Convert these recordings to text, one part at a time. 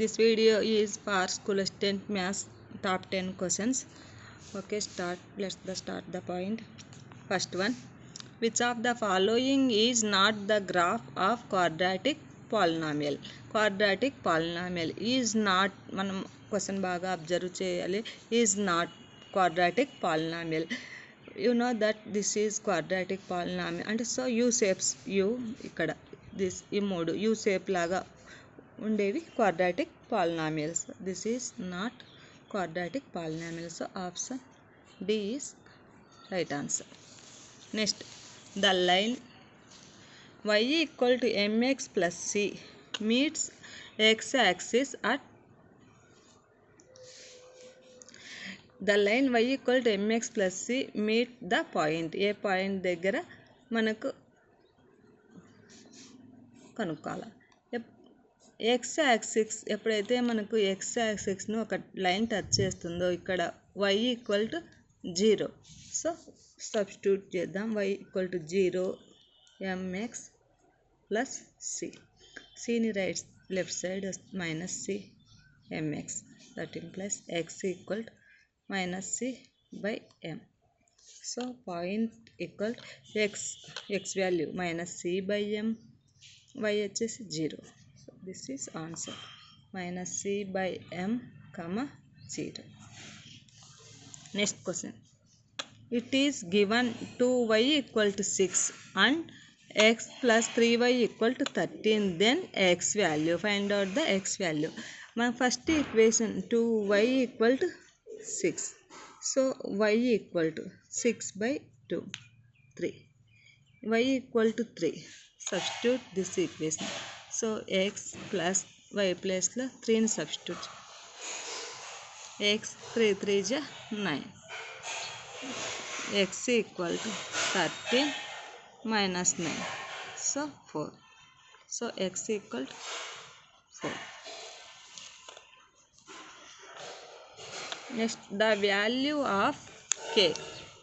This video is for school student maths top 10 questions. Okay, let's start the point. First one, which of the following is not the graph of quadratic polynomial? Quadratic polynomial is not, మనం question బాగా observe చేయాలి, is not quadratic polynomial. You know that this is quadratic polynomial అంటే so U shapes you ఇక్కడ this ఈ మూడు U shape లాగా ఉండేవి quadratic polynomials. This is not quadratic polynomial. So option D is right answer. Next, the line y equal to mx plus c meets x-axis at the line y equal to mx plus c meet the point. A point దగ్గర మనకు కనుక్కోవాలి. X axis ఎప్పుడైతే మనకు X యాక్సిస్ను ఒక line touch చేస్తుందో ఇక్కడ y equal to 0. So substitute చేద్దాం. y equal to 0 mx plus c. cని left side minus c mx. That implies x equal to minus c by m. So point equal x value minus c by m, y వచ్చేసి 0. This is answer minus c by m comma 0. Next question. It is given 2y equal to 6 and x plus 3y equal to 13. Then x value. Find out the x value. My first equation 2y equal to 6. So y equal to 6 by 2 3. Y equal to 3. Substitute this equation. So x plus y plus 3 substitute. x 3 3 is 9. x equal to 13 minus 9. So 4. So x equal to 4. Next, the value of k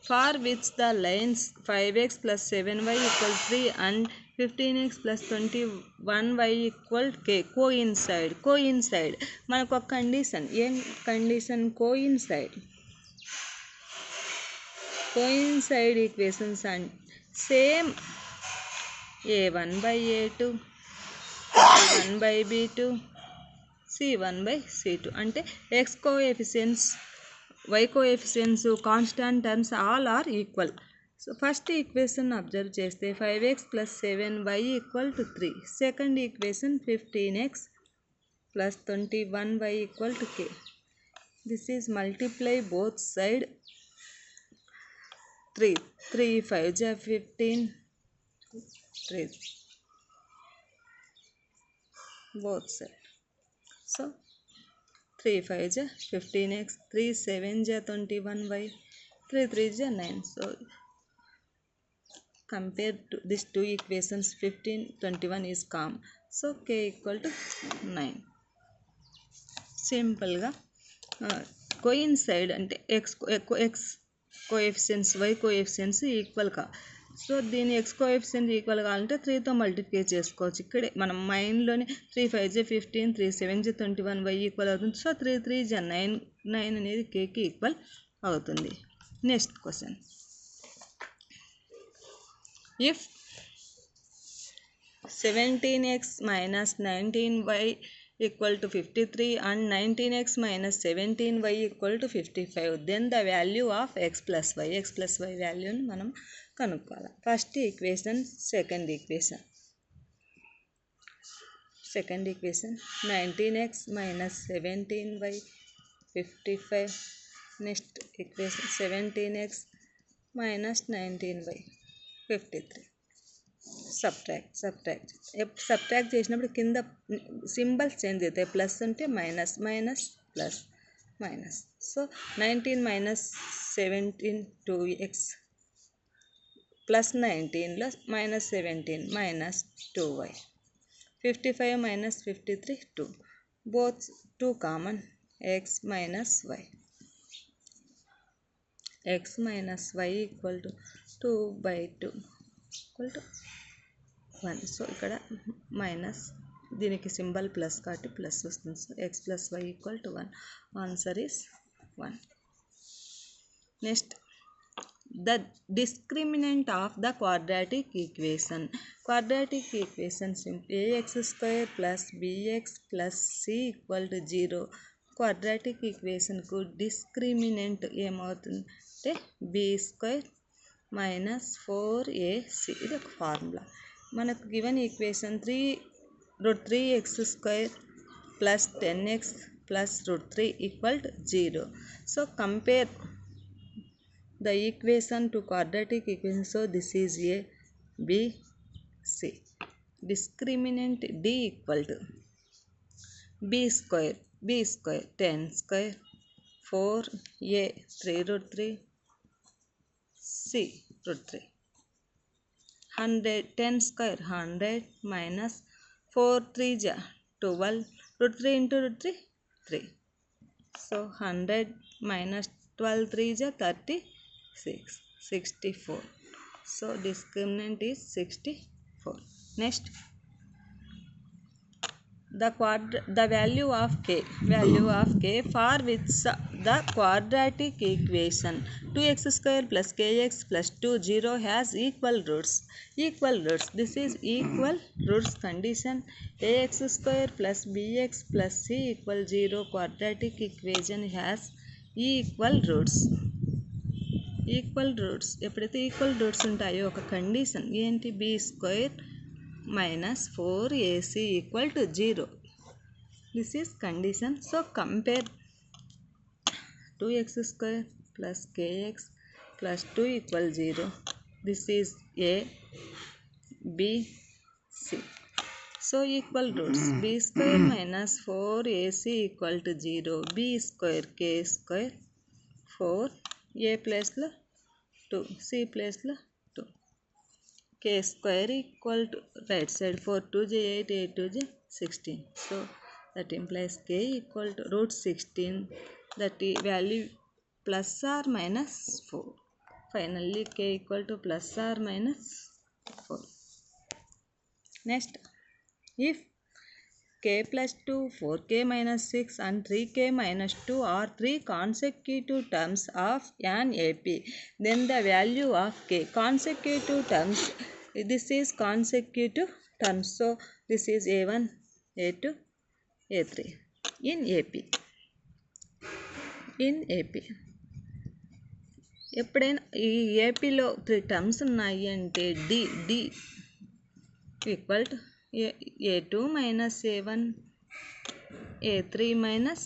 for which the lines 5x plus 7y equal 3 and 15x plus 21y equal k coincide మనకు ఒక condition. ఏం condition? Coincide equations and same a1 by a2 b1 by b2 c1 by c2 అంటే x coefficients y coefficients constant terms all are equal. So first equation observe చేస్తే 5x plus 7y equal to 3. Second equation 15x plus 21y equal to k. This is multiply both side 3. 3 5 is 15. 3 both side. So 3 5 is 15x, 3 7 is 21y, 3 3 is 9. So compared to these two equations 15 21 is calm. So k equal to 9. సింపుల్గా coincide అంటే x coefficients y coefficients equal కా. So దీని x coefficients equal కావాలంటే 3తో multiply చేసుకోవచ్చు. ఇక్కడే మనం మైండ్లోనే 3 5 is 15, 3 7 is 21y equal అవుతుంది. So 3 3 is 9. 9 అనేది కేకి ఈక్వల్ అవుతుంది. Next question. If 17x minus 19y equal to 53 and 19x minus 17y equal to 55, then the value of x plus y వాల్యూని మనం కనుక్కోవాలి. First equation second equation 19x minus 17y 55. Next equation 17x minus 19y 53. Subtract చేసినప్పుడు కింద symbols change అవుతాయి. Plus ఉంటే minus, minus plus minus. So 19 minus 17 2x plus 19లో minus 17 minus 2y. 55 minus 53 2. Both 2 common. x minus y. x minus y equal to 2 by 2 equal to 1. So ఇక్కడ minus దీనికి symbol plus కాబట్టి plus వస్తుంది. So x plus y equal to 1. Answer is 1. Next the discriminant of the quadratic equation. Quadratic equation simply ax square plus bx plus c equal to 0. Quadratic equation ku discriminant ఏమవుతుందంటే b square minus 4ac. ఇది ఒక formula. మనకు given equation 3√3x square plus 10x plus √3 equal to 0. So compare the equation to quadratic equation. So this is a, b, c. Discriminant d equal to b square 10 square 4a 3√3 c √3 100 10 square 100 minus 4 3 ja 12 √3 into √3 3. So 100 minus 12 3 ja 64. So discriminant is 64. Next, the value of k for which the quadratic equation 2x square plus kx plus 2 0 has equal roots. This is equal roots condition. Ax square plus bx plus c equal 0. Quadratic equation has equal roots. ఎప్పుడైతే equal roots ఉంటాయో ఒక condition ఏంటి, b square minus 4ac equal to 0. This is condition. So compare 2x square plus kx plus 2 equal 0. This is a, b, c. So equal roots b square minus 4ac equal to 0. B square k square 4 a ప్లేస్లో 2 c ప్లేస్లో 2 k square equal to right side 4 2 j 8 8 2 j 16. So that implies k equal to root 16. That value plus or minus 4. Finally k equal to plus or minus 4. Next, if k plus 2, 4k minus 6 and 3k minus 2 are 3 consecutive terms of an AP, then the value of k. Consecutive terms, this is consecutive terms. So this is a1, a2, a3 in AP. ఎప్పుడైనా ఈ ఏపీలో 3 terms ఉన్నాయి అంటే d equal to a2 minus a1 a3 minus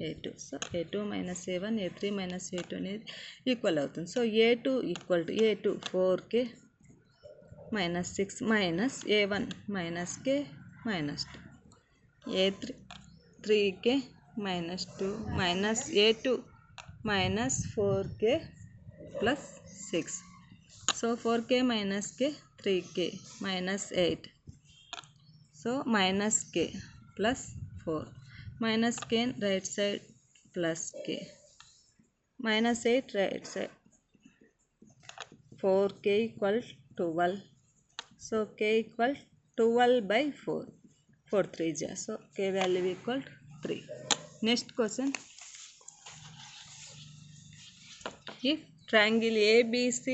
a2. So a2 minus a1 a3 minus a2 అనేది equal అవుతుంది. So a2 equal to a2 4k minus 6 minus a1 minus k minus 2 a3 3k minus 2 minus a2 minus 4k plus 6. So 4k minus k 3k minus 8. So minus k plus 4 minus k right side plus k minus 8 right side 4k equal 12. So k equal 12 by 4 4 3 ja. So k value equal 3. Next question, if triangle ABC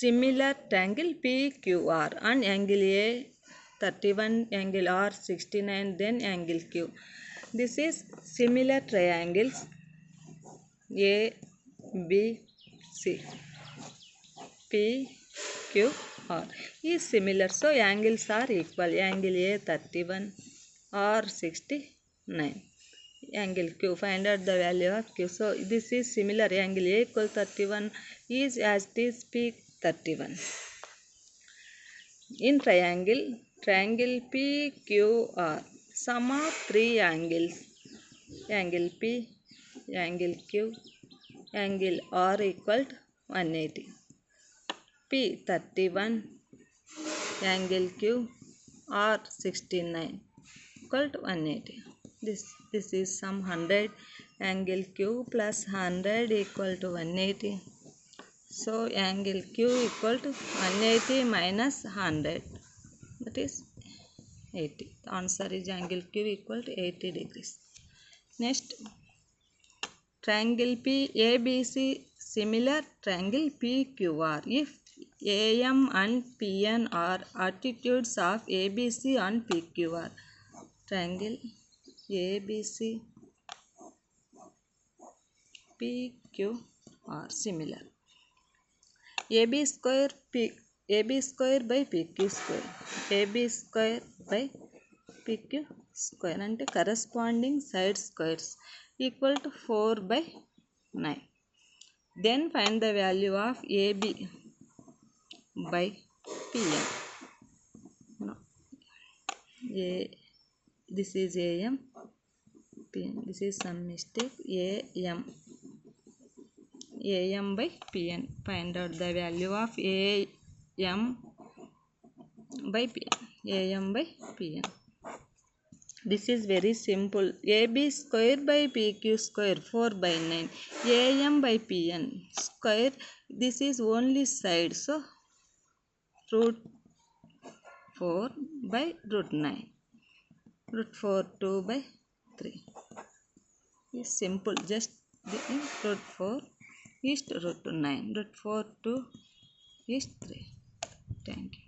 similar triangle PQR and angle A 31, angle R 69, then angle Q. This is similar triangles A, B, C. P, Q, R is similar. So angles are equal. Angle A 31, R 69. Angle Q, find out the value of Q. So this is similar. Angle A equal 31 is as it is P 31. In triangle PQR, sum of 3 angles, angle P, angle Q, angle R equal to 180. P 31, angle Q, R 69 equal to 180. This is sum 100. Angle Q plus 100 equal to 180. So angle Q equal to 180 minus 100. That is 80. The answer is angle Q equal to 80 degrees. Next, triangle PABC similar triangle PQR. If AM and PN are attitudes of ABC and PQR. Triangle ABC PQR similar. AB square by PQ square. AB square by PQ square అంటే corresponding side squares equal to 4 by 9. Then find the value of AB by PN. No. This is AM, PN. This is some mistake. AM by PN. Find out the value of AM by PN. AM by PN. This is very simple. AB square by PQ square 4 by 9. AM by PN square. This is only side. So root 4 by root 9. Root 4 2 by 3. Is simple. Just root 4 is root 9. Root 4 2 is 3. Thank you.